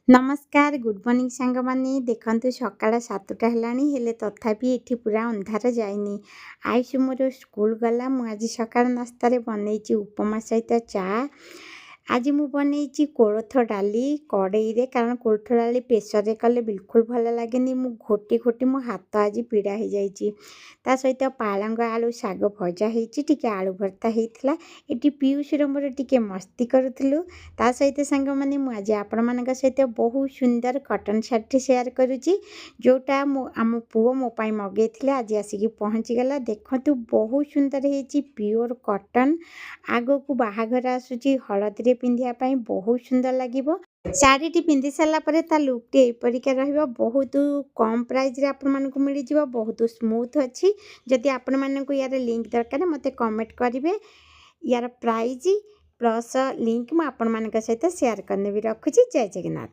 नमस्कार good morning सांग माने देखंतु सकाळ 7टा हेलाणी हेले तथापि एठी पूरा अंधार जाइनी। आयुष मोर स्कूल गला मु आज सकाळ नास्तारे बनैछि उपमा सहित चा। आज मु बनैछि कोळथ डाली कड़ई रे कारण कोळथ डाली प्रेशर रे कले बिल्कुल भल लागेनी मु घोटी घोटी मो हाथ आज पीड़ा हो जाइछि। ता सहित पालंग आलू साग भजा ହେଇछि टिके आलू भर्ता ହେଇଥିଲା। एटी पीयूष मोर टिके मस्ती करूथिलु। ता सहित सांग माने मु आज आपण मानक सहित बहुत सुंदर कॉटन शार्ट शेयर करुछि जोटा मो आम पुओ मो पाई मगेइथिले आज आसिकी पहुंची गला। देखंतु बहुत सुंदर ହେଇछि प्योर कॉटन। आगो को बाहाघर आसुछि हळदी रे पिंधिया पाई बहुत सुंदर लागिवो। शाढ़ीटी पिंधि सारा पर ता लुकटी एपरिका रहिबो बहुत कम प्राइस रे आपण मानकु मिली जिवो बहुत स्मूथ अछि। जदि आपण मानकु यार लिंक दरकार मते कमेंट करिवे यार प्राइस प्लस लिंक मु आपण मानक सहित शेयर करने भी रखुछि। जय जगन्नाथ।